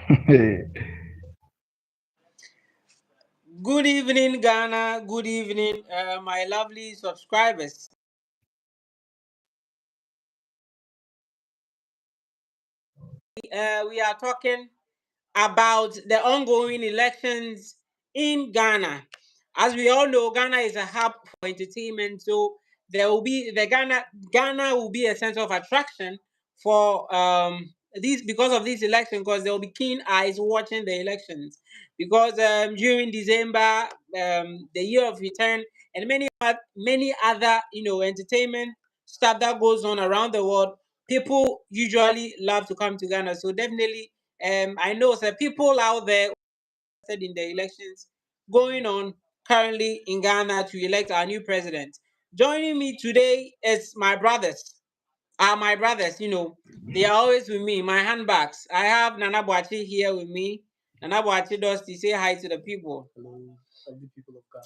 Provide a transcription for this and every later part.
Good evening, Ghana. Good evening, my lovely subscribers. We are talking about the ongoing elections in Ghana. As we all know, Ghana is a hub for entertainment, so there will be the Ghana will be a center of attraction for these because of this election, because there will be keen eyes watching the elections. Because during December, the year of return, and many other entertainment stuff that goes on around the world, people usually love to come to Ghana. So definitely I know some people out there interested in the elections going on currently in Ghana to elect our new president. Joining me today is my brothers. My brothers, they are always with me, my handbags. I have Nana Boachi here with me. Nana Boachi does to say hi to the people. Hello, lovely people of Ghana.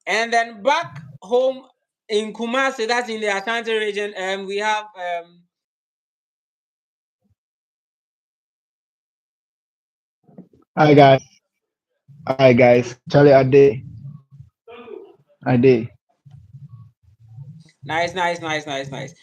And then back home in Kumasi, that's in the Ashanti region, we have Hi guys. Hi guys. Charlie Ade. Ade. nice.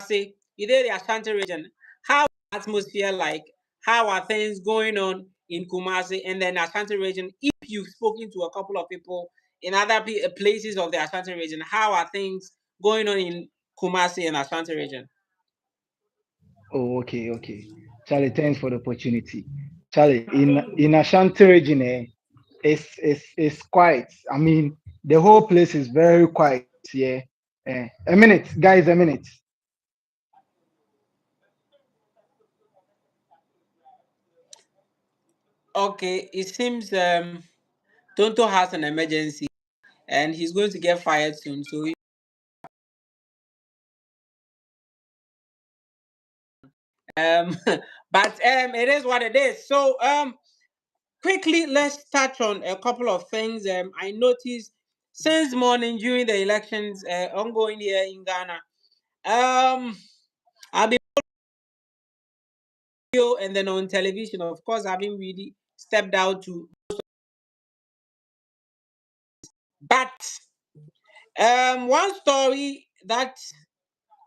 Say, either the Ashanti region, how atmosphere like, how are things going on in Kumasi and then Ashanti region? If you've spoken to a couple of people in other places of the Ashanti region, how are things going on in Kumasi and Ashanti region? Oh, okay. Charlie, thanks for the opportunity. Charlie, in Ashanti region, it's quiet. I mean, the whole place is very quiet. Yeah. A minute, guys, a minute. Okay, it seems Tonto has an emergency and he's going to get fired soon. So, um, but it is what it is. So, quickly, let's touch on a couple of things. I noticed since morning during the elections ongoing here in Ghana. I've been video and then on television. Of course, I haven't really stepped out to. But one story that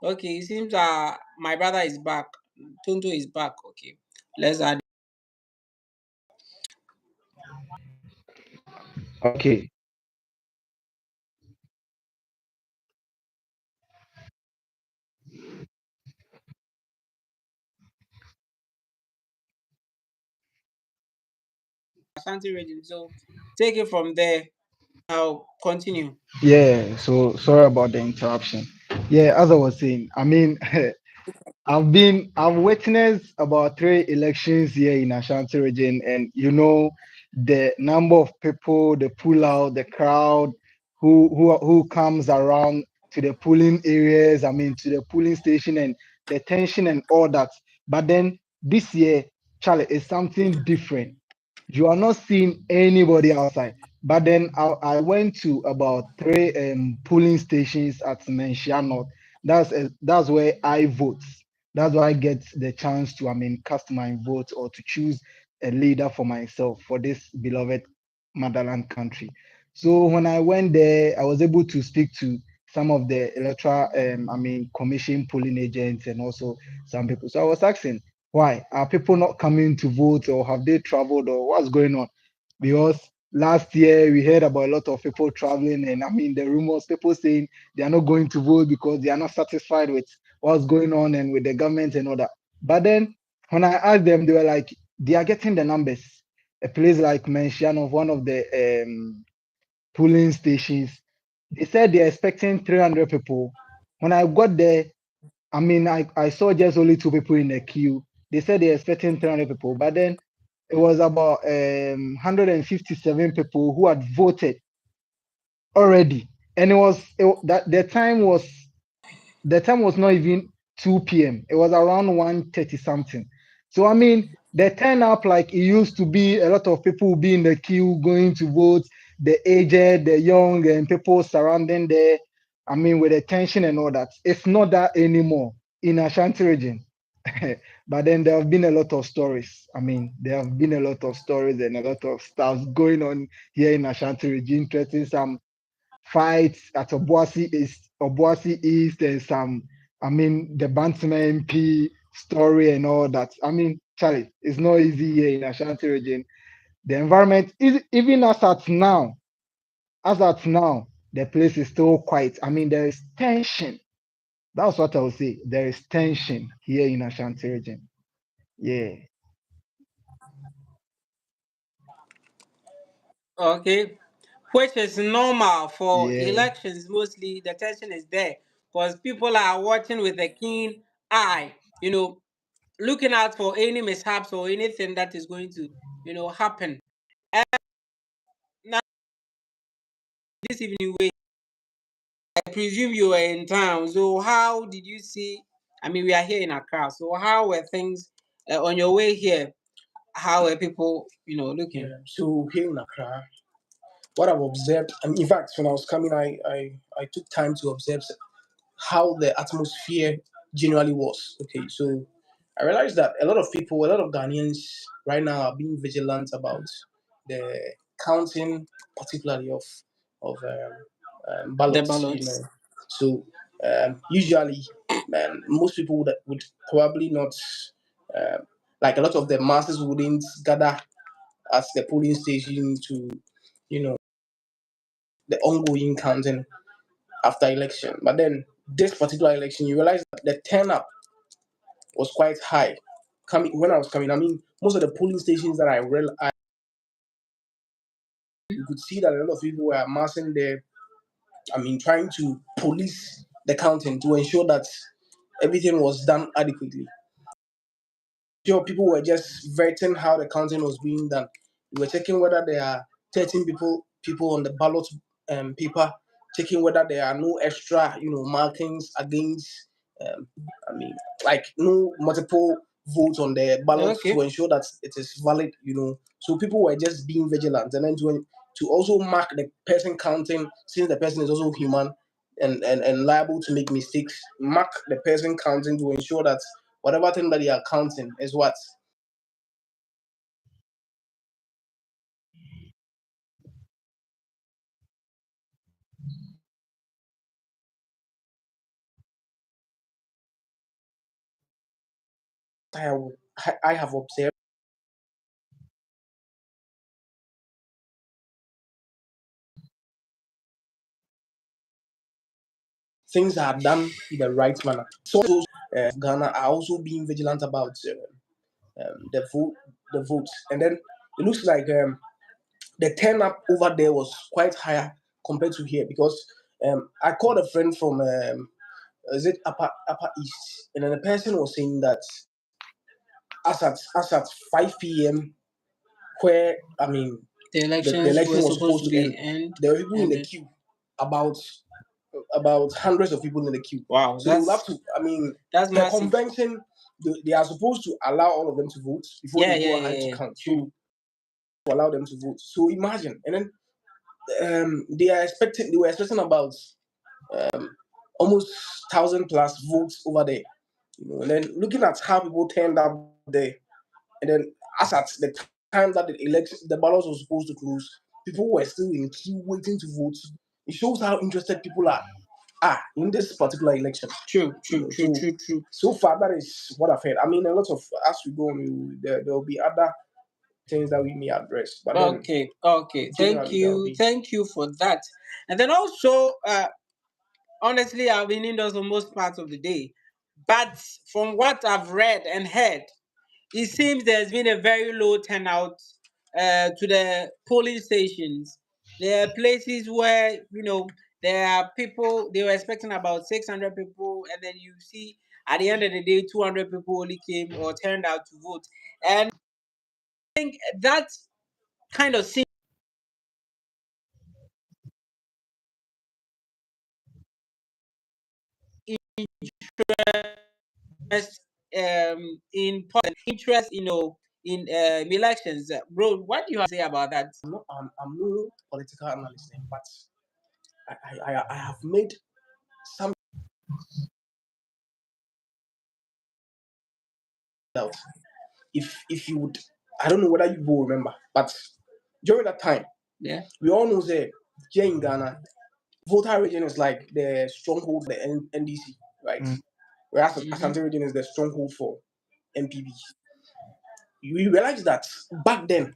okay, it seems my brother is back. Tonto is back. Okay, let's add Okay. Ashanti region. So take it from there. I'll continue. Yeah, so sorry about the interruption. Yeah, as I was saying, I mean, I've witnessed about three elections here in Ashanti region, and the number of people, the pull out, the crowd who comes around to the polling areas, I mean to the polling station, and the tension and all that. But then this year, Charlie, is something different. You are not seeing anybody outside. But then I went to about three polling stations at Menchia North. That's where I vote. That's why I get the chance to, I mean, cast my vote or to choose a leader for myself for this beloved motherland country. So when I went there, I was able to speak to some of the electoral, I mean, commission polling agents and also some people. So I was asking, why are people not coming to vote, or have they traveled, or what's going on? Because last year we heard about a lot of people traveling, and I mean, the rumors, people saying they are not going to vote because they are not satisfied with what's going on and with the government and all that. But then when I asked them, they were like, they are getting the numbers. A place like Mention of one of the polling stations, they said they're expecting 300 people. When I got there, I mean, I saw just only two people in the queue. They said they're expecting 300 people, but then it was about 157 people who had voted already. and that the time was not even 2 p.m. It was around 1:30 something. So I mean, the turn up like it used to be. A lot of people would be in the queue going to vote. The aged, the young, and people surrounding there. I mean, with the tension and all that. It's not that anymore in Ashanti region. But then there have been a lot of stories. I mean, there have been a lot of stories and a lot of stuff going on here in Ashanti region. Interesting, some fights at Obuasi East, and some, I mean, the Bantam MP story and all that. I mean, Charlie, it's not easy here in Ashanti region. The environment is, even as at now, the place is still quiet. I mean, there is tension. That's what I would say. There is tension here in Ashanti region. Yeah, Okay, which is normal for yeah, elections. Mostly the tension is there because people are watching with a keen eye, looking out for any mishaps or anything that is going to, happen. And now, this evening, I presume you were in town. So, how did you see? I mean, we are here in Accra. So, how were things on your way here? How were people, looking? Yeah. So here in Accra, what I've observed, and in fact, when I was coming, I took time to observe how the atmosphere generally was. Okay, so I realized that a lot of people, a lot of Ghanaians right now are being vigilant about the counting, particularly of The ballots. ballots. So usually, most people would probably not, um, like a lot of the masses wouldn't gather at the polling station to, you know, the ongoing counting after election. But then this particular election, you realize that the turnout was quite high. Coming when I was coming, I mean, most of the polling stations that I you could see that a lot of people were amassing there. I mean, trying to police the counting to ensure that everything was done adequately. Sure, people were just vetting how the counting was being done. We were checking whether there are 13 people on the ballot paper, checking whether there are no extra, markings against. Um, I mean, like no multiple votes on the ballot Okay. to ensure that it is valid. So people were just being vigilant, and then to also mark the person counting, since the person is also human and liable to make mistakes. Mark the person counting to ensure that whatever thing that they are counting is what I have observed. Things are done in the right manner. So Ghana are also being vigilant about the votes, and then it looks like the turn up over there was quite higher compared to here because I called a friend from is it Upper East, and then the person was saying that as at 5 p.m. where I mean The the elections were election was supposed supposed to to be end, end there were people in the ended. queue, about hundreds of people in the queue. Wow, So they will have that's to. I mean, that's per massive. convention, they are supposed to allow all of them to vote before Yeah, they yeah, go yeah, ahead to yeah. count. So True. to allow them to vote. So imagine, and then they were expecting about um, almost 1,000 plus votes over there. And then looking at how people turned up there, and then as at the time that the ballots was supposed to close, people were still in queue waiting to vote. It shows how interested people are in this particular election. True, true, true, So true, true. so far that is what I've heard. I mean, a lot of as we go on, there will be other things that we may address, but then Okay, okay. Thank generally that will you. be. Thank you for that. And then also, honestly, I've been indoors for most parts of the day. But from what I've read and heard, it seems there's been a very low turnout to the polling stations. There are places where, there are people, they were expecting about 600 people, and then you see at the end of the day, 200 people only came or turned out to vote. And I think that kind of seems interest interest, in elections. Bro, what do you have to say about that? I'm no political analyst, but I have made some doubt. If you would, I don't know whether you will remember, but during that time, Yeah. we all know that here in Ghana, Volta region is like the stronghold for the NDC, right? Mm. Whereas Mm-hmm. Ashanti region is the stronghold for MPP. We realized that back then,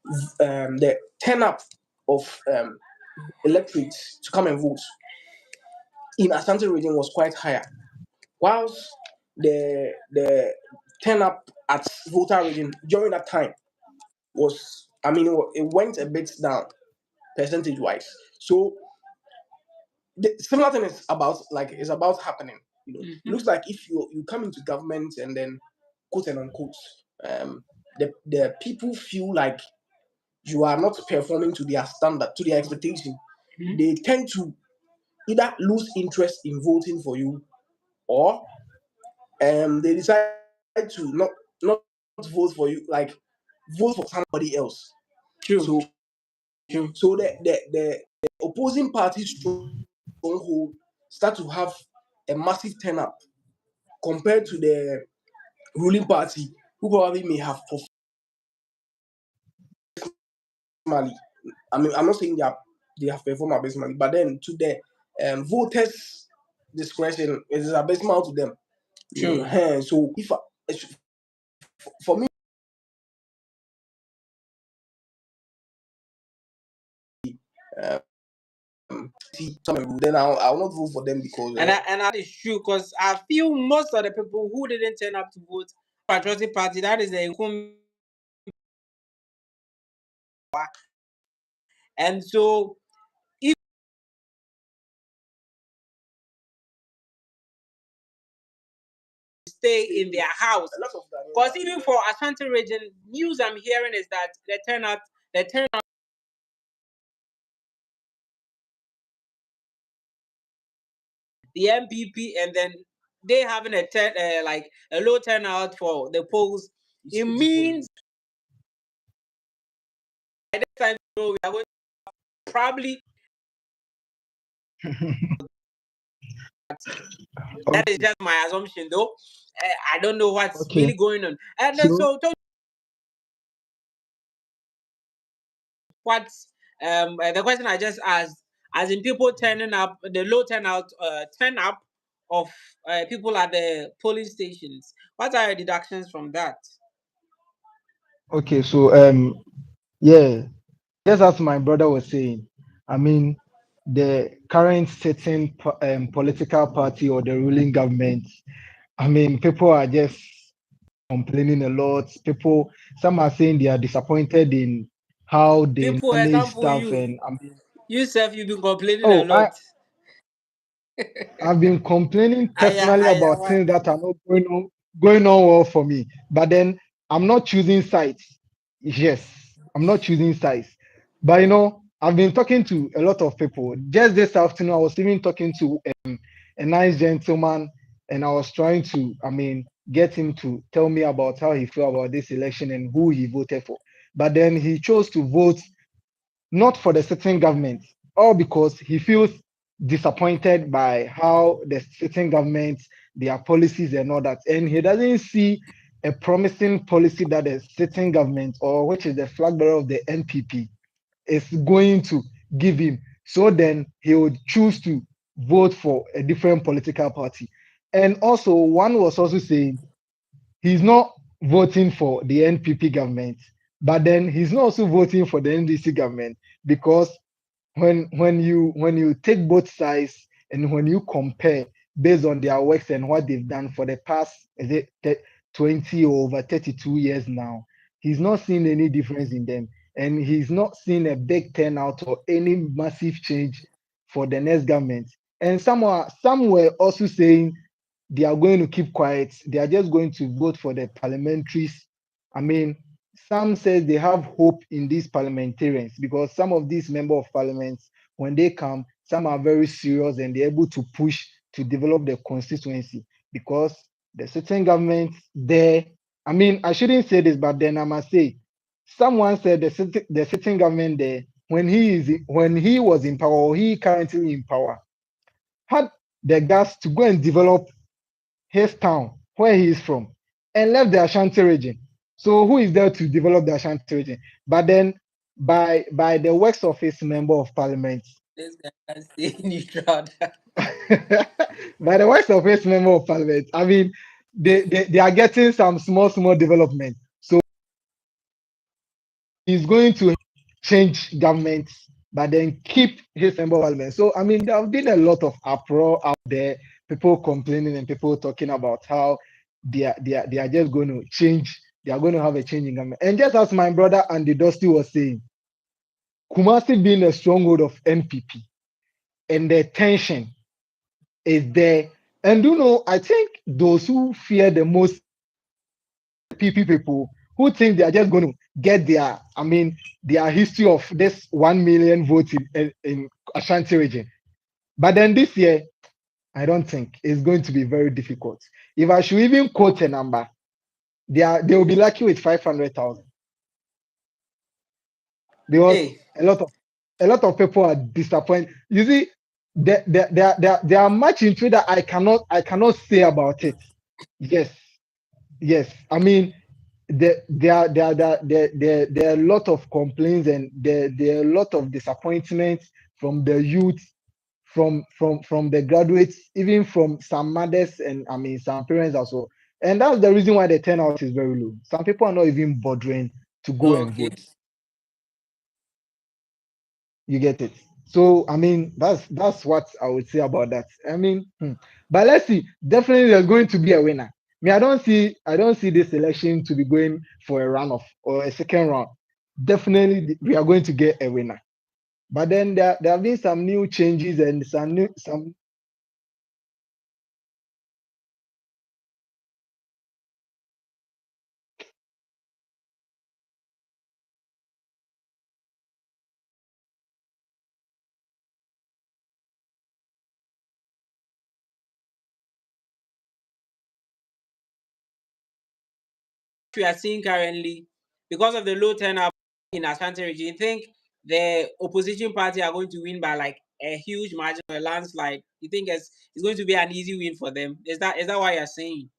the turn up of electorates to come and vote in Ashanti region was quite higher, whilst the turn up at Volta region during that time was, I mean, it went a bit down percentage wise. So the similar thing is about happening. It Mm-hmm. looks like if you come into government and then quote and unquote, um, the people feel like you are not performing to their standard, to their expectation. Mm-hmm. They tend to either lose interest in voting for you, or they decide to not vote for you, like vote for somebody else. True. So True. the opposing party stronghold start to have a massive turn up compared to the ruling party, who probably may have abysmally. I mean, I'm not saying they have performed abysmally, but then to the voters' discretion, it is abysmal to them. True. So if for me, see some, then I'll not vote for them because And that is true, because I feel most of the people who didn't turn up to vote patriotic party, that is the incumbent. And so if stay in their house, a lot of Ghanaians because are even saying for Ashanti region, news I'm hearing is that the turnout the MPP, and then they having like a low turnout for the polls. It it is going. means by this time, we are going to probably, that is Okay, just my assumption though. I don't know what's okay. really going on. And then So so what's the question I just asked, as in people turning up, the low turn up of people at the polling stations. What are your deductions from that? okay, so yeah, just as my brother was saying, I mean, the current sitting political party or the ruling government, I mean, people are just complaining a lot. People, some are saying they are disappointed in how they People, manage example stuff, you, and I mean, yourself, you've been complaining a oh, lot. I've been complaining Aya, personally aya, about what? things that are not going on well for me. But then I'm not choosing sides. Yes, I'm not choosing sides. But I've been talking to a lot of people. Just this afternoon, I was even talking to a nice gentleman, and I was trying to, I mean, get him to tell me about how he felt about this election and who he voted for. But then he chose to vote not for the sitting government, all because he feels disappointed by how the sitting government, their policies and all that. And he doesn't see a promising policy that the sitting government, or which is the flag bearer of the NPP, is going to give him. So then he would choose to vote for a different political party. And also, one was also saying he's not voting for the NPP government, but then he's not also voting for the NDC government because when you take both sides and when you compare based on their works and what they've done for the past 20 or over 32 years now, he's not seeing any difference in them, and he's not seeing a big turnout or any massive change for the next government. And some were also saying they are going to keep quiet. They are just going to vote for the parliamentaries. I mean, some says they have hope in these parliamentarians because some of these member of parliaments, when they come, some are very serious and they're able to push to develop the constituency because the sitting government there. I mean, I shouldn't say this, but then I must say, someone said the sitting government there when he was in power or he currently in power had the guts to go and develop his town where he is from and left the Ashanti region. So who is there to develop the Ashanti region? But then by the works of his member of parliament, This guy can stay neutral. by the works of his member of parliament, I mean they are getting some small development. So he's going to change governments, but then keep his member of parliament. So I mean, there have been a lot of uproar out there, people complaining and people talking about how they are just going to change. They are going to have a change in government. And just as my brother Andy Dusty was saying, Kumasi being a stronghold of NPP, and the tension is there. And I think those who fear the most PP people who think they are just going to get their history of this 1 million votes in Ashanti region. But then this year, I don't think it's going to be very difficult. If I should even quote a number, they will be lucky with 500,000 because Hey, a lot of people are disappointed. You see, there are much into that I cannot say about it. Yes, yes. I mean, there are a lot of complaints and there are a lot of disappointments from the youth, from the graduates, even from some mothers and I mean some parents as well. And that's the reason why the turnout is very low. Some people are not even bothering to go and okay. vote. You get it. So I mean that's what I would say about that. I mean, but let's see. Definitely there's going to be a winner. Me, I don't see this election to be going for a runoff or a second round. Definitely we are going to get a winner. But then there have been some new changes and some We are seeing currently, because of the low turnout in Ashanti region, you think the opposition party are going to win by like a huge margin or a landslide? You think it's going to be an easy win for them? Is that what you're saying?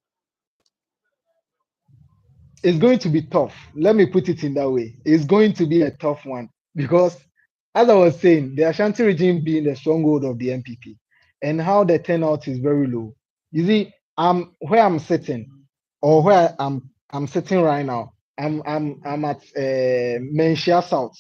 it's going to be tough. Let me put it in that way. It's going to be a tough one because, as I was saying, the Ashanti region being the stronghold of the MPP and how the turnout is very low. You see, where I'm sitting or where I'm sitting right now. I'm at Menchia South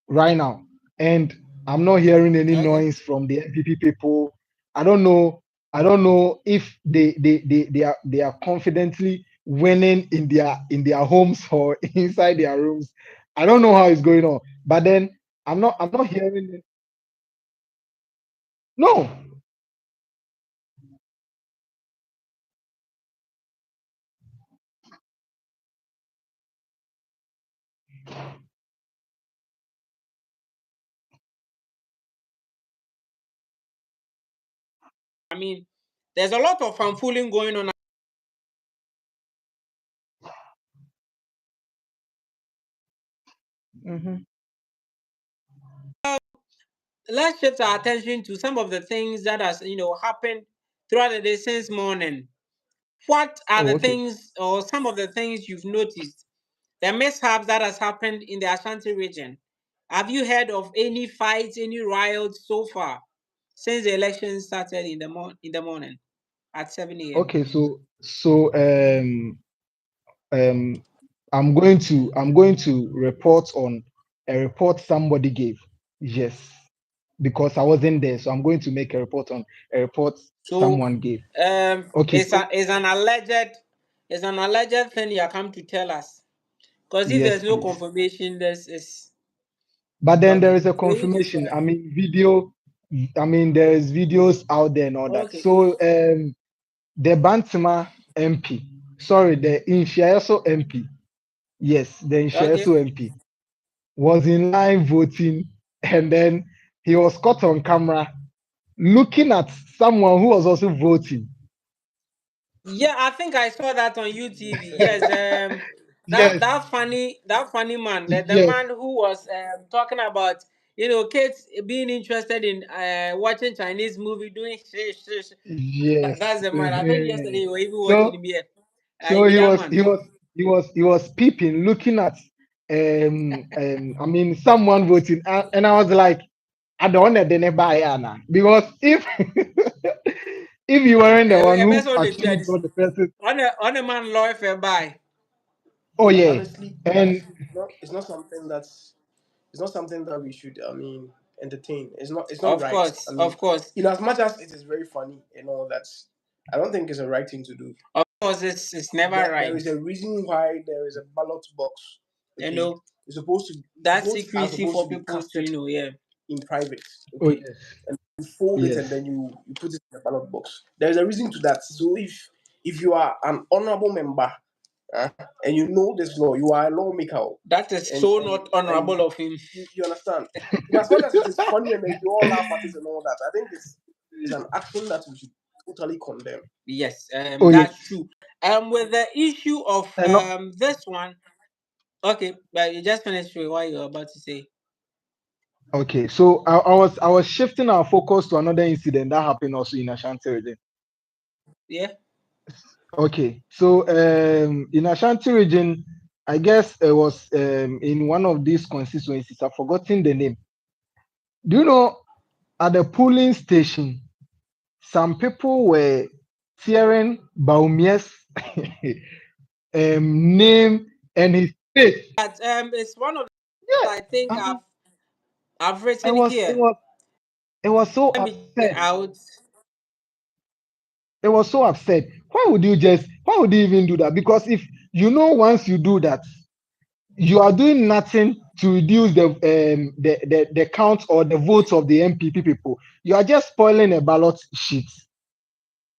right now, and I'm not hearing any Okay. noise from the NPP people. I don't know. I don't know if they are confidently winning in their homes or inside their rooms. I don't know how it's going on. But then I'm not hearing it. No. I mean, there's a lot of fanfooling going on. Mhm. Let's shift our attention to some of the things that has happened throughout the day since morning. What are Oh, the okay. things or some of the things you've noticed, the mishaps that has happened in the Ashanti region? Have you heard of any fights, any riots so far since the election started in the morning at 7 a.m.? Okay. So um I'm going to report on a report somebody gave. Yes, because I wasn't there, so I'm going to make a report on a report So someone gave. Okay, it's so an alleged thing you come to tell us. Because if yes, there's no please. confirmation, this is But then there okay. is a So you just go confirmation. I ahead. mean, there is videos out there and all that. Okay. So the Bantima MP, sorry, the Inshiaso MP, yes, the Okay. Inshiaso MP was in line voting, and then he was caught on camera looking at someone who was also voting. Yeah, I think I saw that on UTV. Yes, Yes, that funny man, the yes, man who was talking about, kids being interested in watching Chinese movie, doing yes. that's the man. I think yesterday you were even watching So him here. so You be he that was man. he was he was he was peeping, looking at I mean someone voting, and I was like, I don't want to buy Anna because if if you weren't the one A who person on the actually credits brought the person, on a man lawyer for buy. oh yeah, Honestly, and honestly, it's not something that we should, I mean, entertain. It's not Of right. course, I of mean, course, in as much as it is very funny and all that, I don't think it's a right thing to do. of course. It's never There right. is a reason why there is a ballot box. You Okay, know that votes are secrecy supposed for to be people to casted yeah. in private. oh Okay, yes, and you fold it yes, and then you put it in the ballot box. There is a reason to that. So if you are an honorable member, uh, and you know this law, you are a lawmaker, That is and so not and honorable of him. you understand. In as much as it is funny and then you all laugh at it and all that, I think it's an action that we should totally condemn. Yes, oh yes, that's true. With the issue of and this one, okay, but you just finished with what you were about to say. okay, so I was shifting our focus to another incident that happened also in Ashanti region. Yeah, Okay, so in Ashanti region, I guess it was in one of these constituencies. I've forgotten the name. Do you know at the polling station, some people were tearing Baumia's name and his face. but it's one of Yeah, the I think I mean, I've it written was it here. was it was so Let me check it upset. out. It was so upset. Why would you even do that? Because if you know once you do that, you are doing nothing to reduce the count or the votes of the MPP people. You are just spoiling a ballot sheet,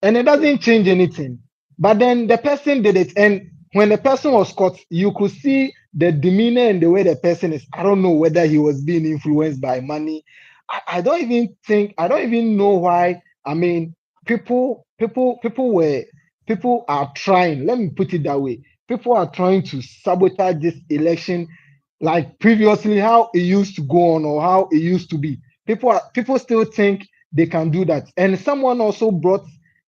and it True. doesn't change anything. But then the person did it, and when the person was caught, you could see the demeanor and the way the person is. I don't know whether he was being influenced by money. I don't even know why. I mean, people are trying. Let me put it that way. People are trying to sabotage this election, like previously how it used to go on or how it used to be. People still think they can do that. And someone also brought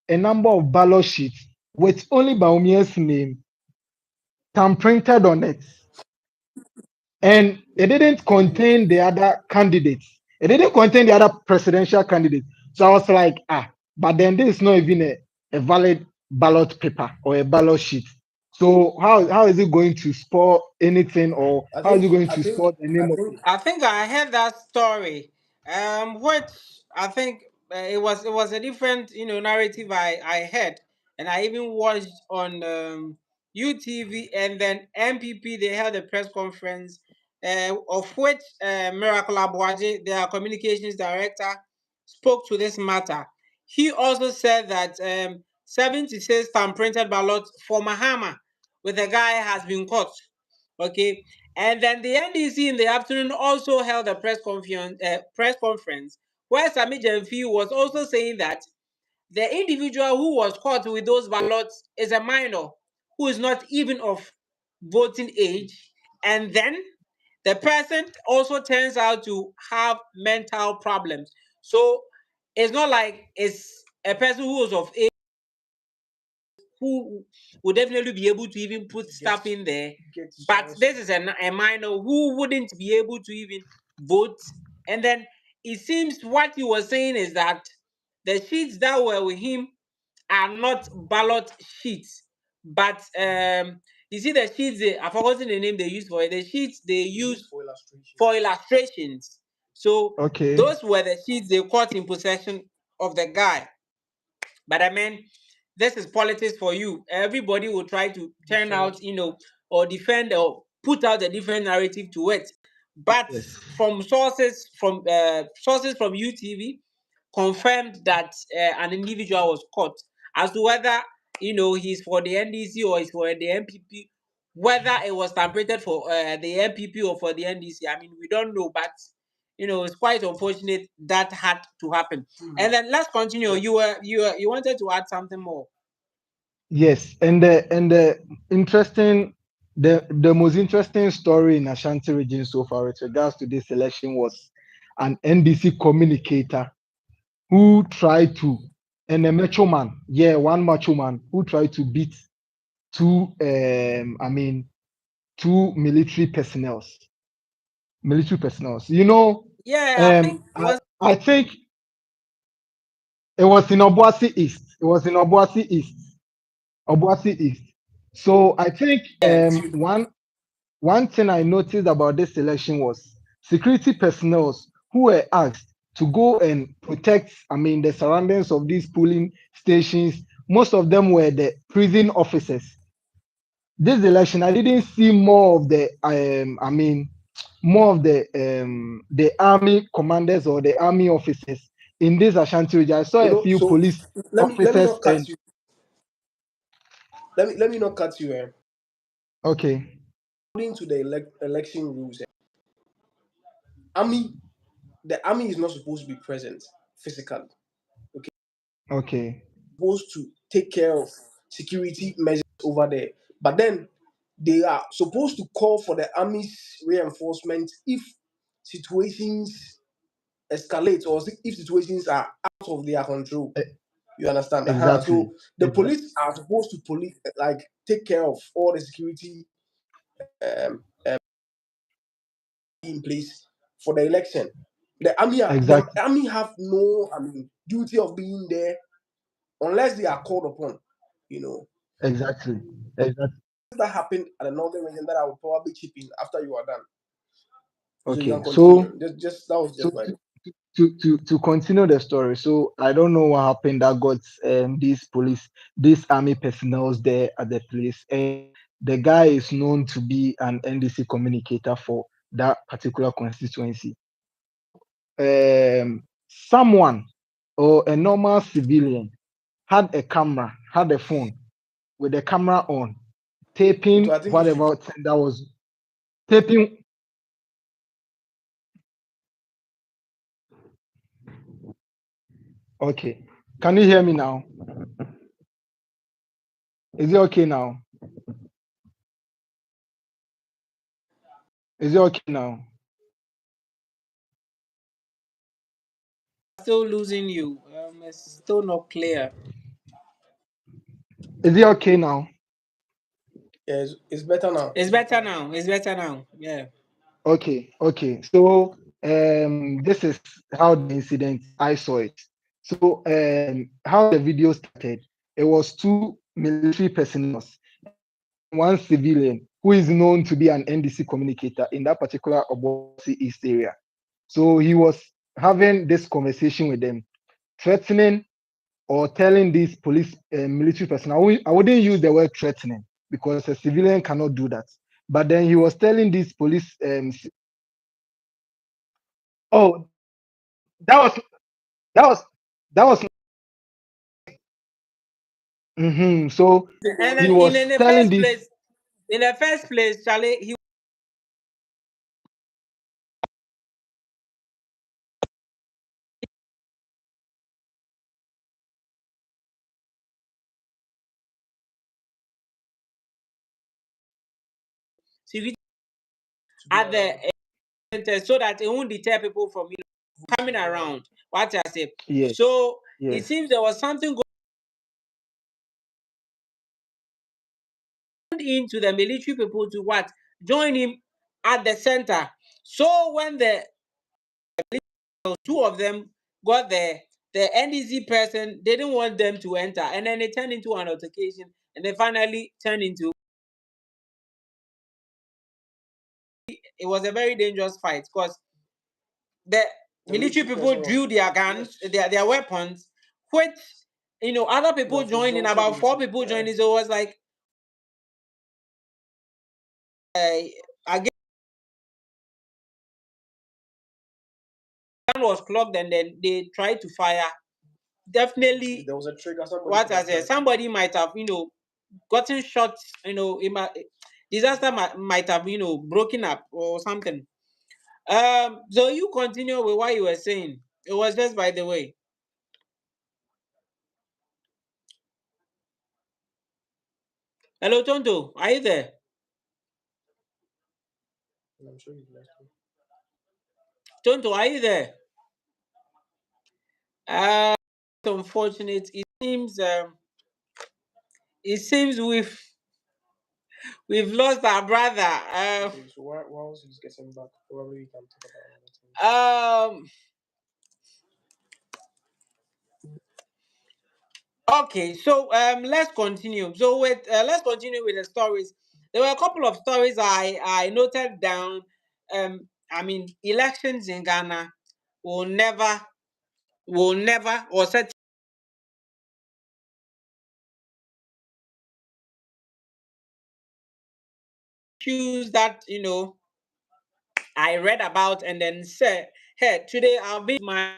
a number of ballot sheets with only Baumia's name printed on it, and it didn't contain the other candidates. It didn't contain the other presidential candidates. So I was like, but then this is not even a valid ballot paper or a ballot sheet. So how is it going to spoil anything, or I how is think it going I to think spoil the I name of think it? I think I heard that story, which I think it was a different narrative I heard, and I even watched on UTV, and then MPP they held a press conference, of which Miracle Abuaje, their communications director, spoke to this matter. He also said that 76 stamp printed ballots for Mahama with the guy has been caught. Okay, and then the NDC in the afternoon also held a press conference where Sami Jamfi was also saying that the individual who was caught with those ballots is a minor who is not even of voting age, and then the person also turns out to have mental problems. So it's not like it's a person who was of age who would definitely be able to even put get stuff in there. get But serious. this is a minor who wouldn't be able to even vote. And then it seems what he was saying is that the sheets that were with him are not ballot sheets, but you see the sheets I've forgotten the name they use for it. The sheets they They use use for for illustrations. illustrations. So Okay. those were the sheets they caught in possession of the guy. But I mean, this is politics for you. Everybody will try to turn Defend. out, or defend or put out a different narrative to it. But Yes. from sources from UTV confirmed that an individual was caught. As to whether he's for the NDC or he's for the MPP, whether it was tamperated for the MPP or for the NDC, I mean we don't know. But it's quite unfortunate that had to happen. And then let's continue. You wanted to add something more. Yes, and the interesting, the most interesting story in Ashanti region so far with regards to this election was an NDC communicator who tried to, and a macho man, yeah, one macho man who tried to beat two, two military personnel. Yeah, I think it was. I think it was in Obuasi East. It was in Obuasi East. Obuasi East. So I think Yes. one thing I noticed about this election was security personnel who were asked to go and protect, the surroundings of these polling stations. Most of them were the prison officers. This election, I didn't see more of the army commanders or the army officers in this Ashanti region. I saw You a know, few so police let me officers not cut and you. Let me not cut you. okay, According to the election rules, army the army is not supposed to be present physically. Okay, okay, supposed to take care of security measures over there, but then they are supposed to call for the army's reinforcement if situations escalate or if situations are out of their control. e- You understand? exactly, So the exactly, police are supposed to like take care of all the security um, in place for the election. The exactly, army have no, duty of being there unless they are called upon. You know, exactly, exactly. that happened at the northern region that I will probably chip in after you are done, so you can Okay, continue. Just that was so just my. to continue the story, so I don't know what happened that got these army personnel there at the place, and the guy is known to be an NDC communicator for that particular constituency. Someone or a normal civilian had a phone with the camera on, So taping I think you should. whatever thing that was taping. Okay, can you hear me now? Is it okay now? Is it okay now? Still losing you. It's still not clear. Is it okay now? Yeah, it's better now. It's better now. It's better now. Yeah. Okay, okay. So this is how the incident I saw it. So how the video started, it was two military personnel and one civilian who is known to be an NDC communicator in that particular Obosi East area. So he was having this conversation with them, threatening or telling these police military personnel. I wouldn't use the word threatening because a civilian cannot do that. But then he was telling these police oh, that was that was that was so And he then was in the telling first this. place, Charlie, he was at the center so that it won't deter people from coming around. What I say. Yes, So it yes, seems there was something going into the military people to what join him at the center. So when the two of them got there, the NDC person they didn't want them to enter, and then it turned into an altercation, and then finally turned into it was a very dangerous fight because the The military military people person was drew their guns, their weapons, which other people was joined in, resulted about four into people joined in, so it was like again gun was clogged, and then they tried to fire. Definitely, there was a trigger. Somebody what could I have said, tried. somebody might have gotten shot. It might, disaster might have broken up or something. So you continue with what you were saying. It was just by the way. Hello, Tonto. Are you there? I'm sure you've left me. Tonto, are you there? Uh, unfortunate. It seems we've lost our brother. Okay, so whilst he's getting back, probably we can talk about another thing. Um. Okay, so let's continue. Let's continue with the stories. There were a couple of stories I noted down. I mean, elections in Ghana will never or set issues that I read about and then said, hey, today I'll be my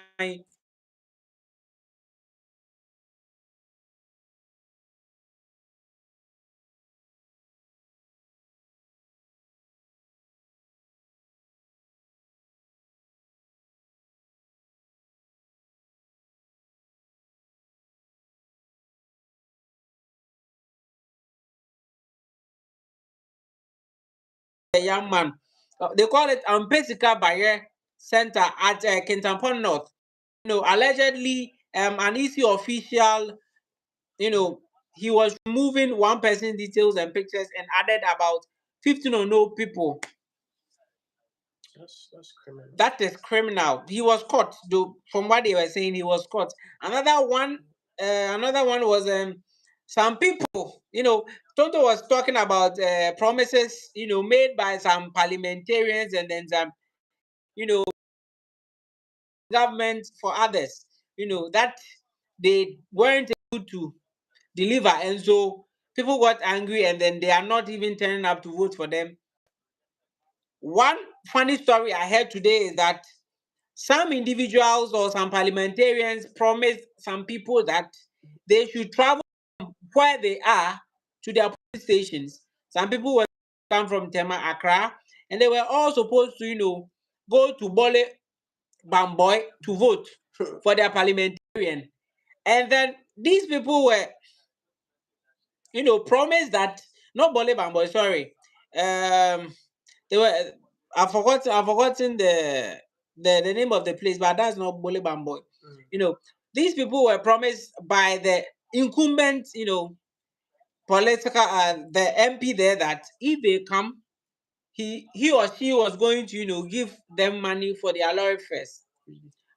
young man. They call it Pesika Bayer Center at Kintampon North. Allegedly, an EC official, he was removing one person details and pictures and added about 15 or no people. That's criminal. That is criminal. He was caught, though. From what they were saying, he was caught. Another one was some people. Tonto was talking about promises, made by some parliamentarians and then some, government for others. That they weren't able to deliver, and so people got angry, and then they are not even turning up to vote for them. One funny story I heard today is that some individuals or some parliamentarians promised some people that they should travel where they are to their police stations. Some people were come from Tema, Accra, and they were all supposed to, go to Bole Bamboy to vote for their parliamentarian. And then these people were, promised that, not Bole Bamboy, sorry. They were I've forgotten the name of the place, but that's not Bole Bamboy. These people were promised by the incumbent, political the MP there, that if they come, he or she was going to, give them money for their lorry first.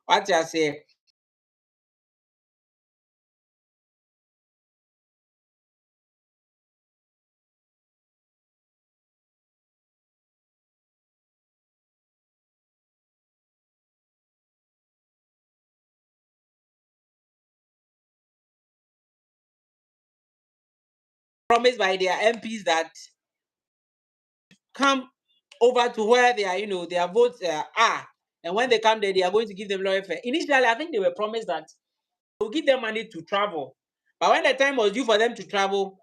What I say? Promised by their MPs that come over to where their votes are, and when they come there, they are going to give them lorry fare. Initially, I think they were promised that they will give them money to travel, but when the time was due for them to travel,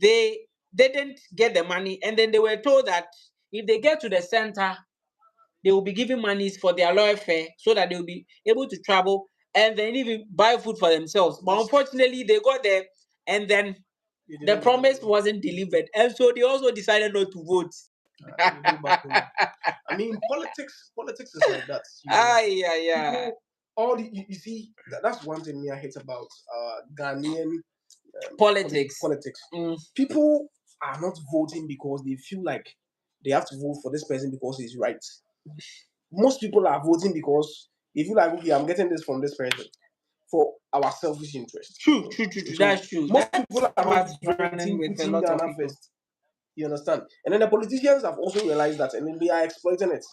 they didn't get the money, and then they were told that if they get to the center, they will be giving monies for their lorry fare so that they will be able to travel and then even buy food for themselves. But unfortunately, they got there, and then the promise wasn't delivered, and so they also decided not to vote. Go back home. I mean, politics is like that. Yeah. People, you see, that's one thing me I hate about Ghanaian Politics. politics. People are not voting because they feel like they have to vote for this person because he's right. Most people are voting because they feel like, okay, I'm getting this from this person for our selfish interest. True. So that's true. Most people are not voting voting with a putting lot of Ghana people first. You understand? And then the politicians have also realized that, and then they are exploiting it.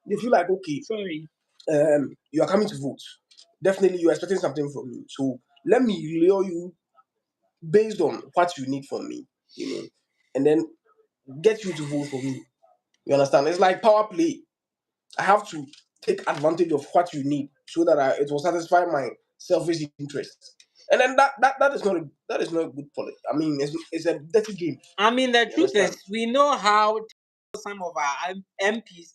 They feel like, okay, sorry you are coming to vote. Definitely, you are expecting something from me. So let me lure you based on what you need from me, and then get you to vote for me. You understand? It's like power play. I have to take advantage of what you need so that it will satisfy my selfish interest. And then that is not a good politics. I mean, it's a dirty game. I mean, the You truth understand? is, we know how some of our MPs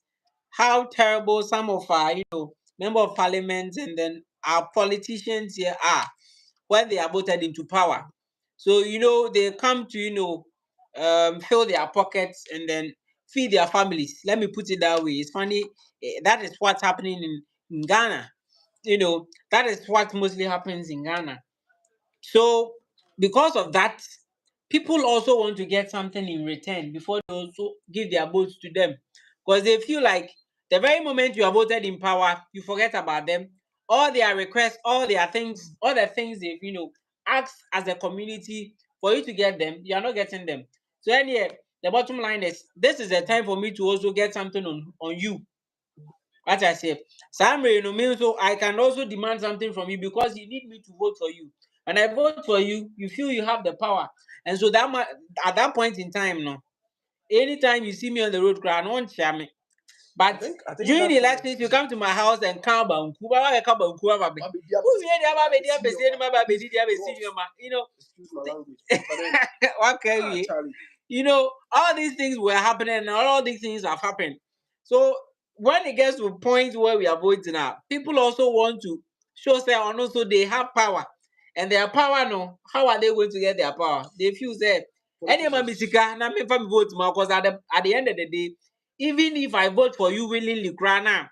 how terrible some of our, member of parliament and then our politicians here are when they are voted into power. So, they come to, fill their pockets and then feed their families. Let me put it that way. It's funny. That is what's happening in Ghana. That is what mostly happens in Ghana. So because of that, people also want to get something in return before they also give their votes to them. Because they feel like the very moment you are voted in power, you forget about them. All their requests, all their things, all the things they've, asked as a community for you to get them, you are not getting them. So anyway, the bottom line is this is a time for me to also get something on you. What I say, Sam no means so I can also demand something from you because you need me to vote for you. When I vote for you, you feel you have the power. And so at that point in time, no, anytime you see me on the road, I won't share me. But I think during the that's elections, you come to my house and count banku. Who hear the Baba Bedia Bessie, Baba Bedia Bessie, excuse my language. But then, what can we? Charlie, All these things were happening and all these things have happened. So when it gets to a point where we are voting now, people also want to show say and also they have power. And their power, no, how are they going to get their power? They feel say any man misika na me for me vote because at the end of the day, even if I vote for you willingly, grana,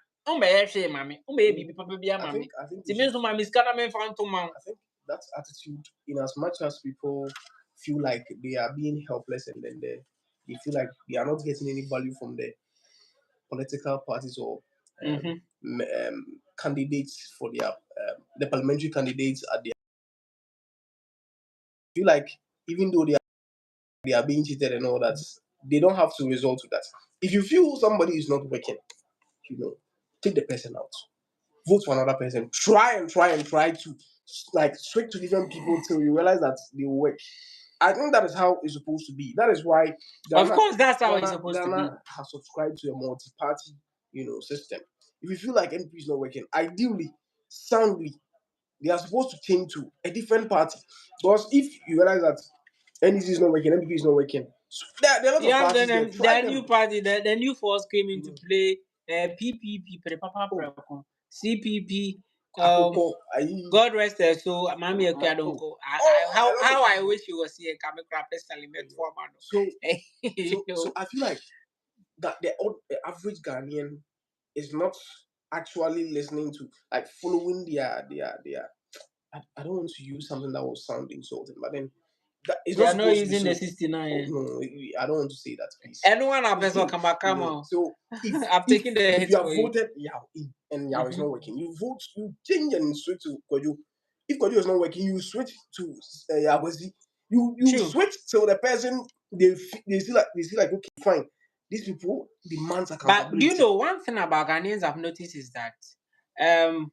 shame, mommy, baby, papa, be a mommy. It means my miscana me found to mount. I think that attitude, in as much as people feel like they are being helpless and then they feel like they are not getting any value from the political parties or candidates for their the parliamentary candidates at their feel like even though they are being cheated and all that, they don't have to resort to that. If you feel somebody is not working, take the person out. Vote for another person. Try to like switch to different people till you realize that they will work. I think that is how it's supposed to be. That is why Of course, that's how it's supposed to be. Ghana has subscribed to a multi-party, system. If you feel like NP is not working, ideally, soundly, they are supposed to change to a different party. Because if you realize that NEC is not working, NPP is not working, so there are a lot You of have parties there. Try the new them. party, the new force came into play. PPP, Oh, CPP. Akoko, God rest her soul. Mami Ekadonko. a lot of How I people. wish you was here. Kame personally met for man. So, You so know. I feel like that the average Ghanaian is not actually listening to like following their. I don't want to use something that will sound insulting, but then that it's They not are not supposed to be using the so. Oh 69. no, I don't want to say that, please. Anyone a person come on. So if I've if taken the if hits you have for you. voted Yao in and Yao is Mhm. not working, you vote, you change and switch to Kojo. If Kojo is not working, you switch to Yabezi. You True. switch till the person they see like okay fine. These people demand But do you accountability. know one thing about Ghanaians I've noticed is that um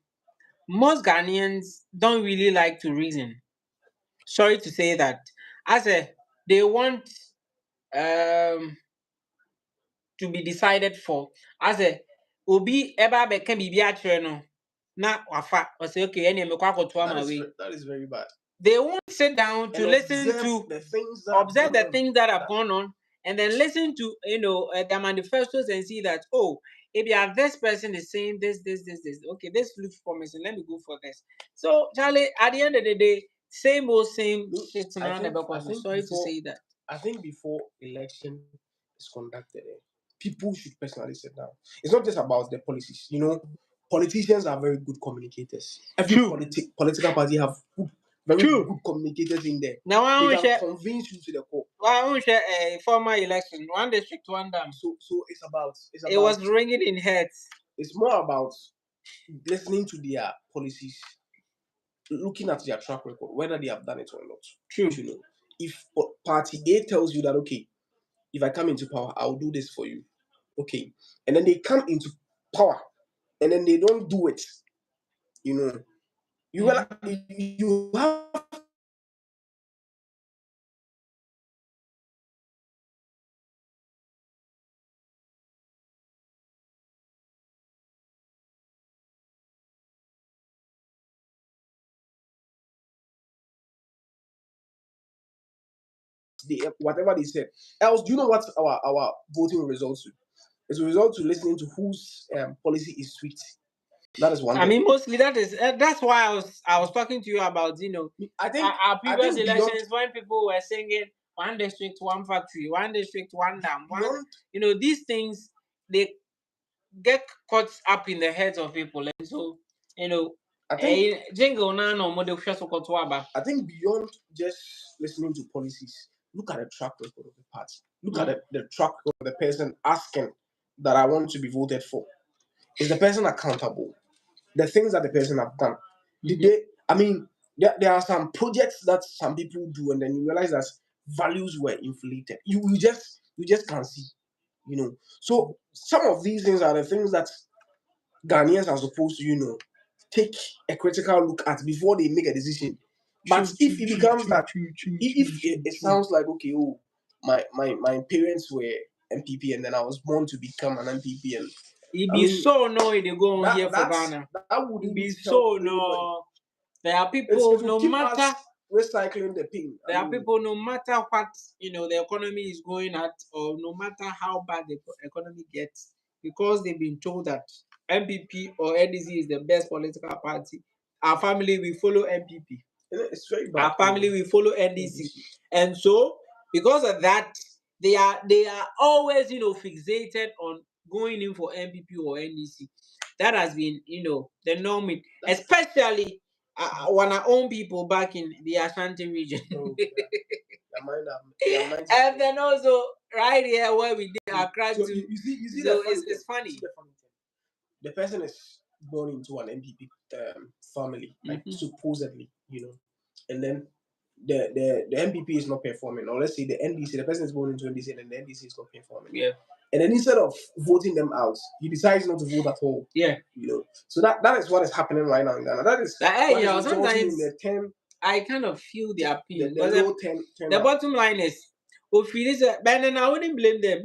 most Ghanaians don't really like to reason. Sorry to say that. As a they want um to be decided for. As a obi eba beka bibi akyere no na wafa or say okay any me kwa koto That ama is we. that is very bad. They won't sit down to And listen observe to the things that have observe gone the on. things that have That gone on and then listen to the manifestos and see that oh if you have this person is saying this okay this looks promising let me go for this. So Charlie at the end of the day same old same Me, shit I around the think back. I think Sorry to before say that. I think before election is conducted, people should personally sit down. It's not just about the policies. Politicians are very good communicators. Every True. political party have very True. good communicators in there. Now I They won't can share convince you to the core. I won't share a former election one district one dam. So it's It about was ringing in heads. it's more about listening to their policies, looking at their track record, whether they have done it or not. True. If party A tells you that okay, if I come into power, I'll do this for you. Okay. And then they come into power and then they don't do it. You know, you will you have whatever they said. Else, do you know what our voting results do? It will result to listening to whose policy is sweet. That is one I thing. mean, mostly that's why I was talking to you about I think our I previous think beyond elections when people were singing one district, one factory, one district, one dam, one beyond these things they get caught up in the heads of people, and so I think jingle na no model aba. I think beyond just listening to policies, look at the track record of the party. Look at the track record of the person asking that I want to be voted for. Is the person accountable? The things that the person have done. Did they? I mean, there are some projects that some people do, and then you realize that values were inflated. You just can't see, So some of these things are the things that Ghanaians are supposed to, take a critical look at before they make a decision. But if it becomes that, if it sounds like, okay, oh, my parents were MPP and then I was born to become an MPP, and It I be mean so no they go on here for that's Ghana. that It wouldn't be help so anybody. no. There are It people will no keep us matter recycling the pain. there are people no matter what the economy is going at, or no matter how bad the economy gets, because they've been told that MPP or NDC is the best political party. Our family will follow MPP. It's very bad. Our family will follow NDC, and so because of that, they are always fixated on going in for MPP or NDC. That has been the norm, especially when our own people back in the Ashanti region. Oh, their mind And then also right here where we did Accra so too. you see So the funny thing. it's funny. You see the funny thing. The person is born into an MPP family, like supposedly, and then the MPP is not performing, or let's say the NDC, the person is born into NDC, and then the NDC is not performing. Yeah. And then instead of voting them out, he decides not to vote at all. Yeah. So that is what is happening right now in Ghana. That is what is resulting in sometimes the 10, I kind of feel their pain the because low 10 the bottom line is, but then I wouldn't blame them.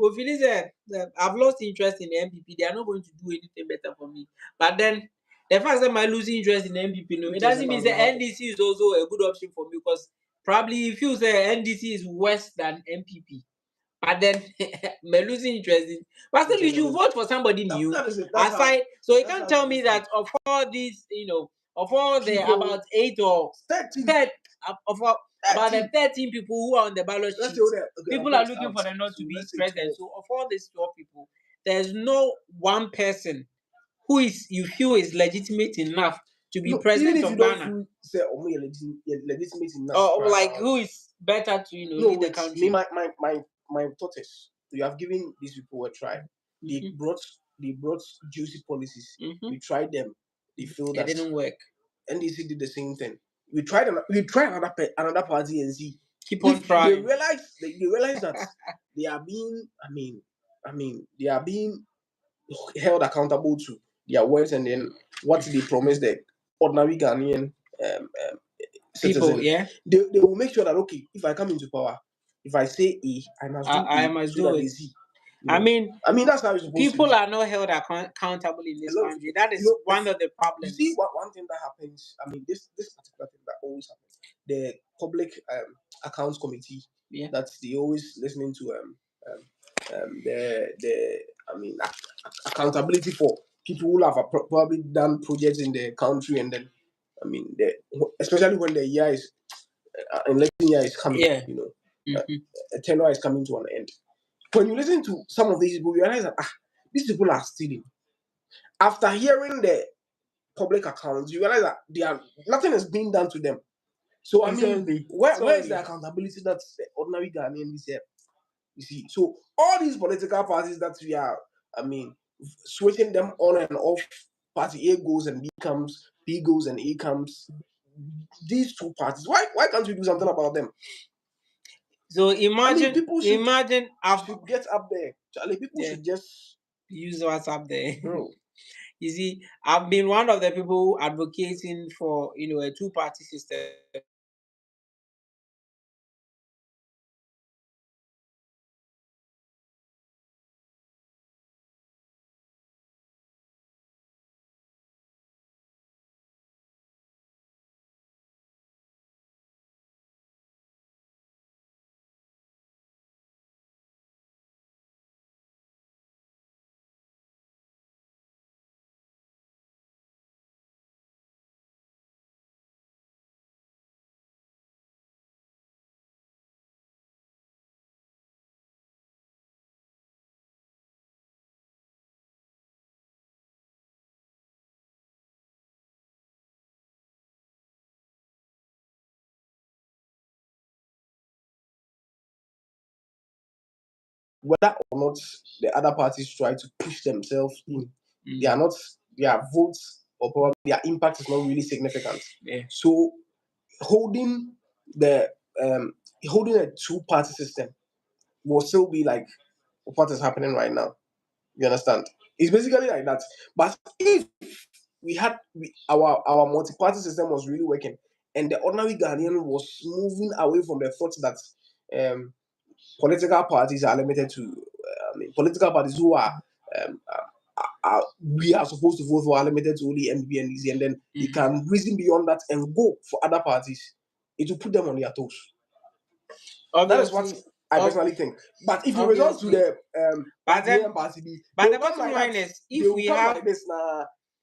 I've lost interest in the MPP. They are not going to do anything better for me. But then the fact that I'm losing interest in the MPP, it doesn't mean the NDC is also a good option for me, because probably if you say NDC is worse than MPP, but then my losing interest in, but still you should vote for somebody new. Aside, so you can't tell me that of all these, of all the People, about 8 or 13, 10 about the 13 people who are on the ballot sheet, people are looking for them not to be president. So of all these 12 people, there's no one person who is you feel is legitimate enough to be president of Ghana. Say, oh, you're legitimate enough. Or like who is better to lead the country. Me, my thought is, you have given these people a try. They brought juicy policies. We tried them. They failed It us. didn't work. NDC did the same thing. We tried another party and see. Keep on trying. They realize that they are being, they are being held accountable to their words and then what they promise the ordinary Ghanaian citizen. People, yeah. They will make sure that, okay, if I come into power, if I say A, I must do I A must so do that it. they see. I mean, that's how it's supposed people to be. are not held accountable in this country. That is one of the problems. You see, one thing that happens, this particular thing that always happens, the public accounts committee, that they always listening to the accountability for people who have probably done projects in the country, and then especially when the year is election year is coming, a tenure is coming to an end. When you listen to some of these people, you realize that these people are stealing. After hearing the public accounts, you realize that nothing is being done to them. So where is the accountability that the ordinary Ghanaian is here? You see, so all these political parties that we are, switching them on and off, party A goes and B comes, B goes and A comes. These two parties, why can't we do something about them? So imagine, people should should get up there. Charlie, people should just use WhatsApp there. Bro. You see, I've been one of the people advocating for a two-party system. whether or not the other parties try to push themselves in, they are not, their votes or probably their impact is not really significant. Yeah. So holding the holding a two-party system will still be like what is happening right now. You understand? It's basically like that. But if our multi-party system was really working, and the ordinary Ghanaian was moving away from the thought that um, political parties are limited to, political parties who we are supposed to vote for are limited to only MPP and DC, and then they can reason beyond that and go for other parties. It will put them on their toes. That is what I personally think. But if you resort to the party A and party B, but the bottom line is, if we have like this,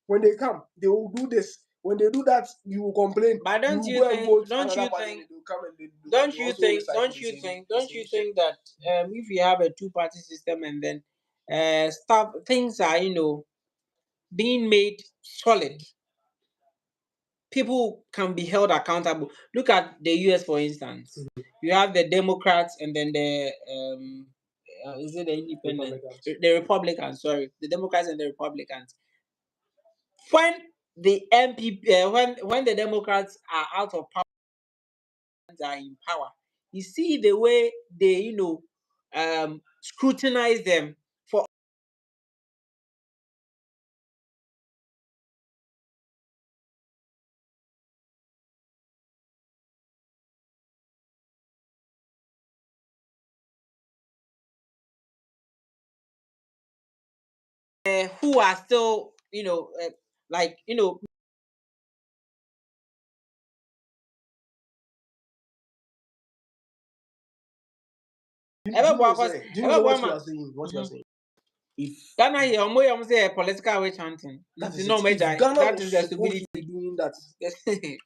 when they come, they will do this. When they do that, you will complain. But don't you go think? and vote Don't another you party, think? they will come and they Don't will you also think? recycle Don't the you same- think? the Don't same you shit. think that if we have a two-party system and then stuff things are being made solid, people can be held accountable. Look at the U.S. for instance. You have the Democrats and then the is it the Independent, the Republicans? Sorry, the Democrats and the Republicans. When the MPP, when the Democrats are out of power, are in power, you see the way they scrutinize them for who are still like Do you know what you are saying? If Ghana here, almost say political witch hunting. that is No, it. If Ghana that was is the supposed stupidity. to be doing that,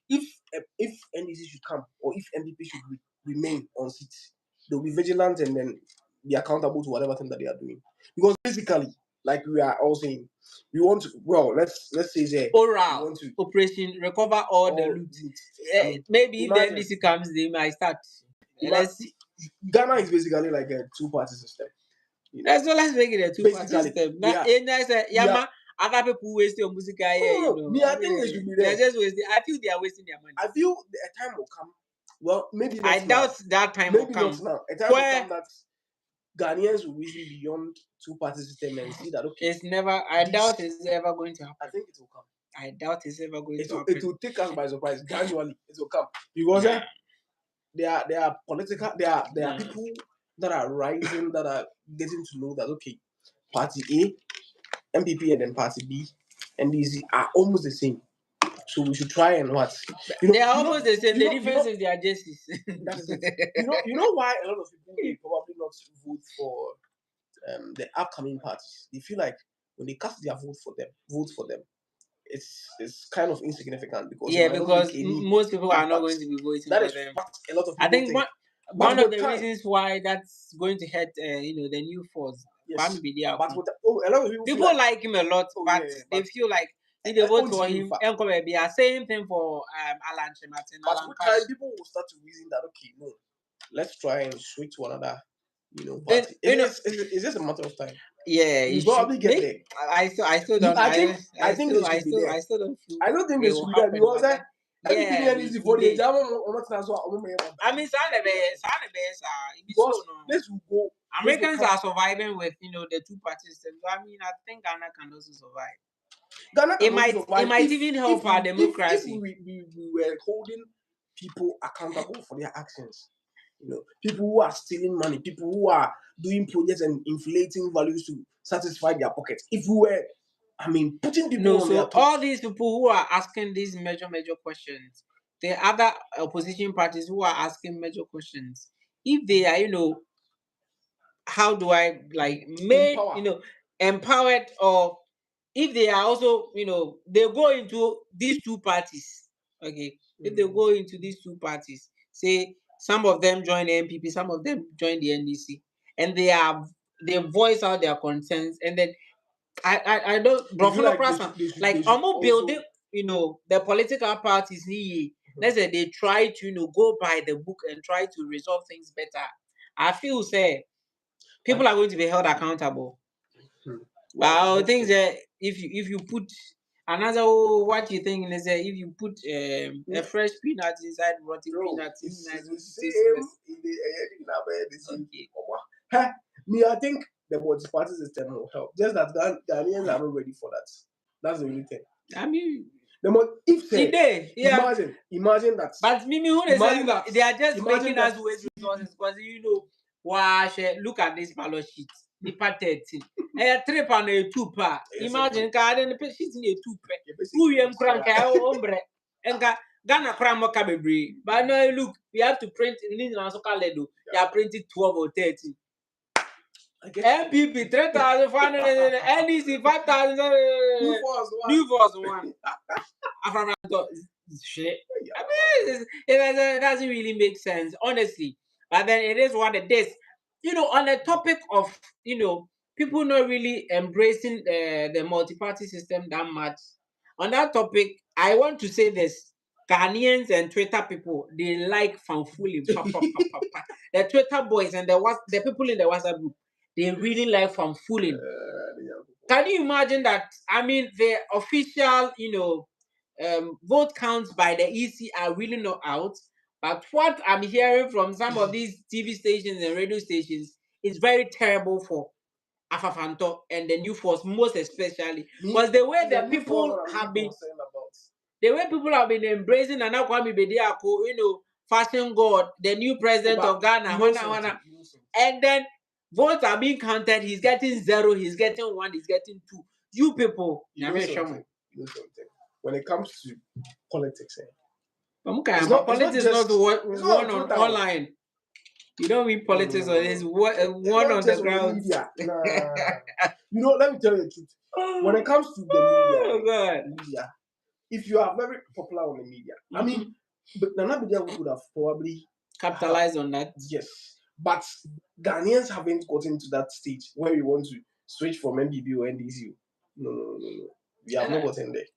if NDC should come or if MPP should remain on seat, they'll be vigilant and then be accountable to whatever thing that they are doing. Because basically, like we are all saying, we want to, well, let's say that we Oral want to operation recover all the loot. Maybe if the imagine, NDC comes, they might start. Let's see. Ghana is basically like a two-party system. Let's make it a two-party Basically, system. we Now, are- Yama, other people waste your music. me, I think they should be there. They're just wasting. I feel they are wasting their money. I feel a time will come. Well, maybe not I now. doubt that time will Maybe come. not now. A time will come that Ghanaians will reason beyond two-party system and see that okay, It's never. I doubt it's ever going to happen. I think it will come. I doubt it's ever going to happen. It will take us by surprise. Gradually, it will come because there are political. There are people that are rising that are getting to know that okay, Party A, MPP, and then Party B, and these are almost the same. So we should try and what? They are almost the same. The difference is their jerseys. That is it. You know why a lot of people will probably not vote for the upcoming parties. They feel like when they cast their vote for them, it's kind of insignificant because because most people are not going to be voting that for is them. what a lot of people I think think. one of the reasons why that's going to hurt the new force. Yes, but with a lot of people like him a lot, but they feel like if they vote for him, same thing for Alan Shematin. But with time, people will start to reason that okay, no, let's try and switch to another, party. It's just a matter of time. Yeah, you probably get there. I still don't. I think they should be there. I still don't feel. I don't think they should be there because for the I mean, this will go. Americans are surviving with the two-party system. So I mean, I think Ghana can also survive. Ghana can it might even help our democracy. If we were holding people accountable for their actions. People who are stealing money, people who are doing projects and inflating values to satisfy their pockets. If we were, putting people on their toes. All these people who are asking these major questions, the other opposition parties who are asking major questions, if they are, how do I made empowered, or if they are also they go into these two parties, okay, if they go into these two parties, say some of them join the MPP, some of them join the NDC, and they voice out their concerns, and then I don't almost building the political parties let's say they try to go by the book and try to resolve things better. I feel say people are going to be held accountable. Well, Things that if you put another what you think is that if you put a fresh peanut inside rotten peanut, it's it's the tasteless. same. Okay. Me, I think the multi-party system will help. Just that Ghanaians are not ready for that. That's the only thing. I mean, if imagine that. But Mimi, who they say they are just making us waste resources because wow, look at this ballot sheet. The part 13. A 3 pound a 2 pa. Imagine card and the sheet in a 2 pa. Who you am crank ombre and Ghana cram cababri. But no, look, we have to print in also caledo. They are printed 12 or 13. MPP 3,500 NEC 5,000 new force one. Shit. I mean, it doesn't really make sense, honestly. But then it is what it is. On the topic of people not really embracing the multi-party system that much. On that topic, I want to say this: Ghanaians and Twitter people, they like fanfooling. The Twitter boys and the people in the WhatsApp group, they really like fanfooling. Can you imagine that? I mean, the official, vote counts by the EC are really not out. But what I'm hearing from some of these TV stations and radio stations is very terrible for Afafanto and the New Force, most especially. Because the way that people have been, embracing Nana Kwame Bediako, fashion god, the new president of Ghana, and then votes are being counted. He's getting 0, he's getting 1, he's getting 2. You people, when it comes to politics, politics is not one on online. You don't mean politics or there's one on the ground. Let me tell you the truth. When it comes to the media, if you are very popular on the media, I mean, Nana Media would have probably capitalized on that. Yes, but Ghanaians haven't gotten to that stage where we want to switch from MBB or NDC. No. We have not gotten there.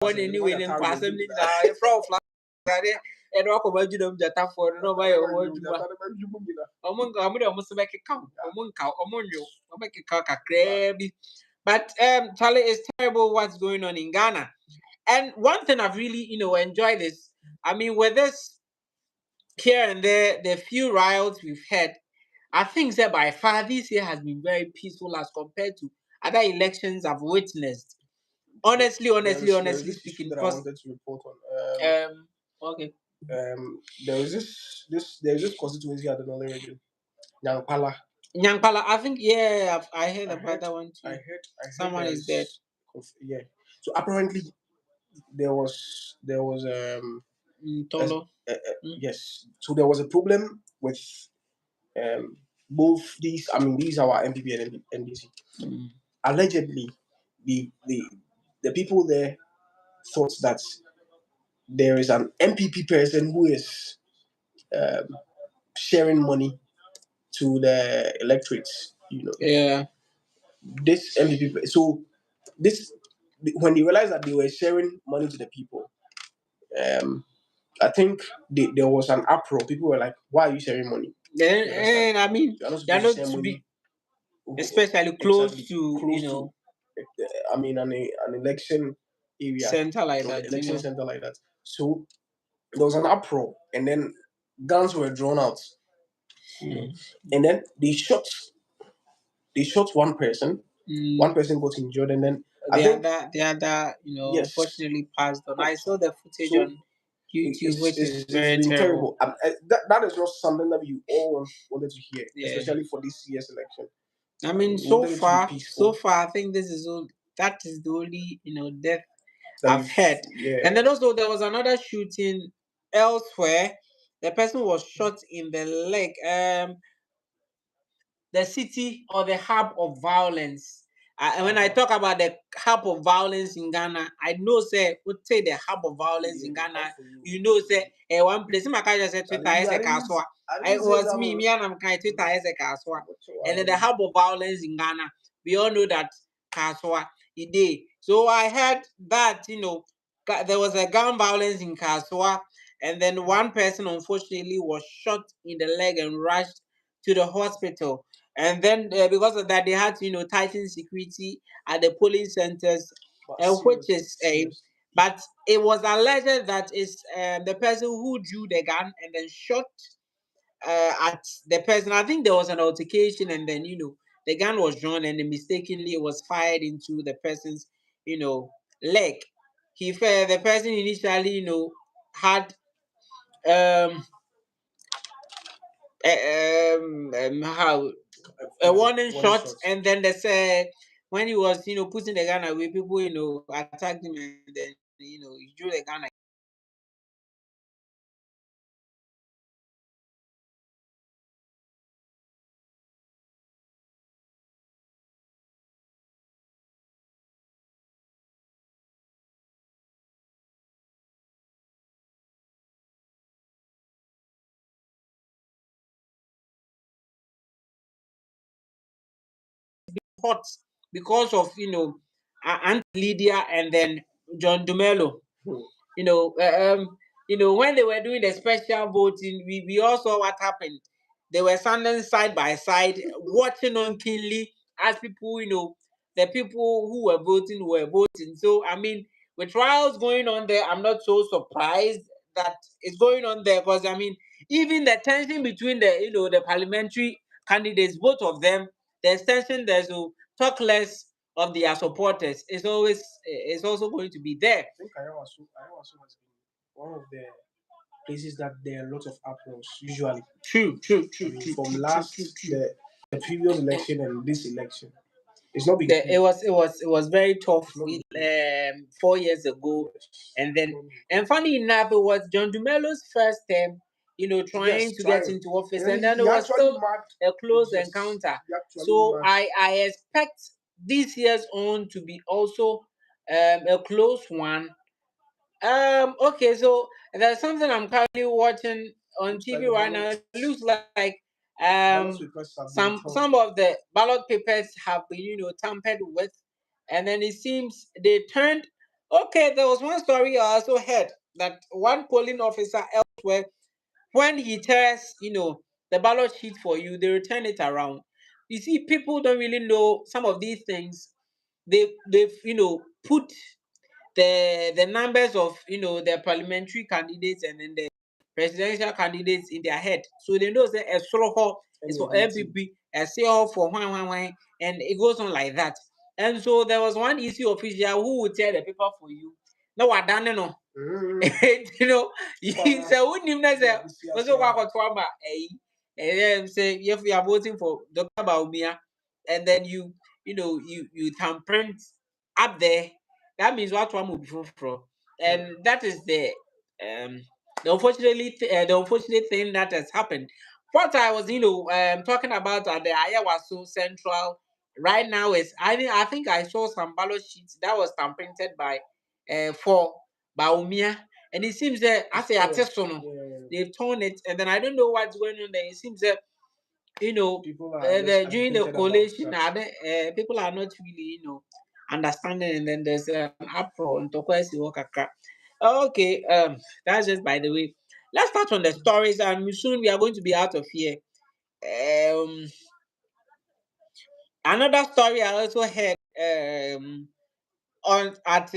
Anyway, then assembly now from and walk over to them that for no by your word. But Charlie, is terrible what's going on in Ghana. And one thing I've really, enjoyed is, I mean, with this here and there, the few riots we've had, I think that by far this year has been very peaceful as compared to other elections I've witnessed. Honestly speaking, that I wanted to report on. Okay. There is this constituency at the northern region, Nyankpala. I think I heard about that one too. I heard someone is dead. Yeah. So apparently there was Tolo. Yes. So there was a problem with both these. I mean, these are our MPP and NDC. Allegedly, the people there thought that there is an MPP person who is sharing money to the electorates. Yeah. This MPP. So this when they realized that they were sharing money to the people, I think there was an uproar. People were like, "Why are you sharing money?" And I mean, you're not to be especially close to I mean, an election area, center like that. Election center like that. So there was an uproar, and then guns were drawn out, and then they shot one person. One person got injured, and then the other, yes, unfortunately passed on. I saw the footage so on YouTube, which is it's very been terrible. terrible. That is not something that we all wanted to hear, Yeah. especially for this year's election. I mean, We wanted it to be peaceful. so far, I think that is the only death That I've heard. yeah. And then also there was another shooting elsewhere. The person was shot in the leg. The city or the hub of violence. And when I talk about the hub of violence in Ghana, I know say would say the hub of violence in Ghana. You know say one place. My guy just said Twitter is a castle. It was me and I'm kind Twitter is a castle. And then the hub of violence in Ghana, we all know that Kaswa Ide. So I heard that there was a gun violence in Kaswa, and then one person unfortunately was shot in the leg and rushed to the hospital. And then because of that, they had to tighten security at the polling centers, which is but it was alleged that it's the person who drew the gun and then shot at the person. I think there was an altercation, and then the gun was drawn, and then mistakenly it was fired into the person's leg. The person initially had um how a warning shot, and then they said when he was putting the gun away, people attacked him, and then he drew the gun. Hot because of Aunt Lydia and then John Dumelo. You know, when they were doing the special voting, we all saw what happened. They were standing side by side, watching on keenly as people, the people who were voting were voting. So, I mean, with trials going on there, I'm not so surprised that it's going on there because, I mean, even the tension between the parliamentary candidates, both of them, there's tension there. So, talk less of their supporters is also going to be there. I think Ayawaso has been one of the places that there are a lot of uproars usually. True, I mean, from last the previous election and this election, it's not been It was very tough 4 years ago, and then and funny enough, it was John Dumelo's first term, trying to get into office, and then it was still a close encounter. So I expect this year's own to be also a close one. Okay, so there's something I'm currently watching on TV right now. It looks like some of the ballot papers have been tampered with, and then it seems they turned. Okay, there was one story I also heard that one polling officer elsewhere, when he tears the ballot sheet for you, they return it around. You see, people don't really know some of these things. They've put the numbers of the parliamentary candidates and then the presidential candidates in their head. So they know say a solo is for MPP, a CO for one, and it goes on like that. And so there was one EC official who would tell the paper for you. No, I don't know. You say who name that say also kwa kwa and then say if you are voting for Dr. Baumia, and then you thumbprint up there, that means what one will be from, and that is um the unfortunate thing that has happened. What I was talking about at the Ayawaso Central right now is I think I saw some ballot sheets that was thumbprinted by for Baumia, and it seems that as a artist, they've torn it, and then I don't know what's going on there. It seems that during the collation, people are not really understanding, and then there's an uproar on Tokwesi Wakaka. Okay, that's just by the way. Let's start on the stories, and soon we are going to be out of here. Um, Another story I also heard on at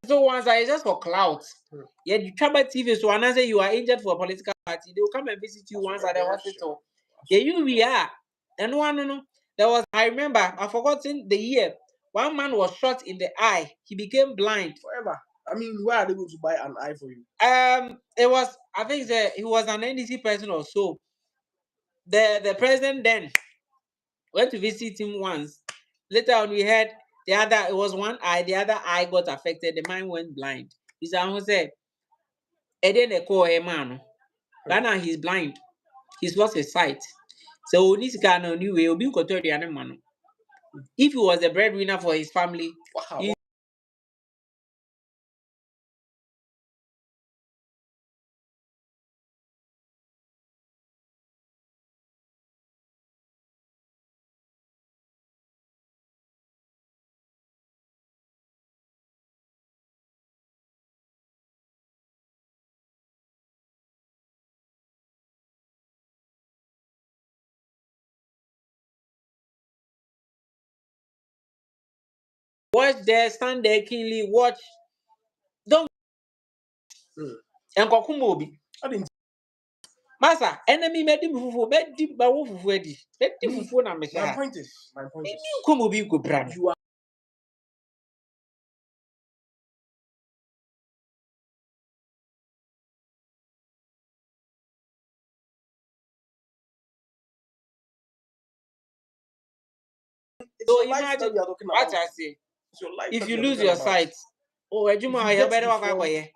So once it's just for clout. Yeah, you travel TV, so when I say you are injured for a political party, they will come and visit you once at the hospital. Yeah, you we are. And one, no, there was, I remember, I've forgotten the year. One man was shot in the eye. He became blind. Forever. I mean, where are they going to buy an eye for you? It was, I think he was an NDC person or so. The president then went to visit him once. Later on, we heard the other, it was one eye, the other eye got affected, the man went blind. He said, and then they call a man. Right now he's blind. He's lost his sight. So this guy no new way will be got the other man. If he was a breadwinner for his family, Wow. watch there, stand there keenly, watch. Don't and Kokumobi. I didn't. Masa, enemy made him fufu, made him bawo fufu edi. Made him fufu na My mesha. point is, Komobi go brand. you are So imagine what I say. If you lose your sight, oh, Ejuma, you better walk away.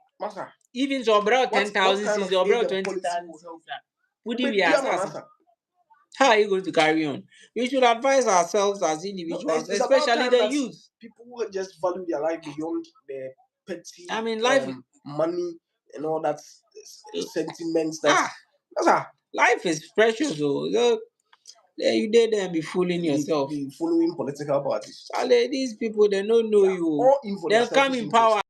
Even so, bro, 10,000 cedis or bro, 20,000. Would you be assassin? How are you going to carry on? We should advise ourselves as individuals, especially the youth. People who just value their life beyond the petty. I mean, life, money, and all that sentiments. Life is precious. So, you dare them be fooling yourself. Be following political parties. These people, they don't know you. They'll come in power.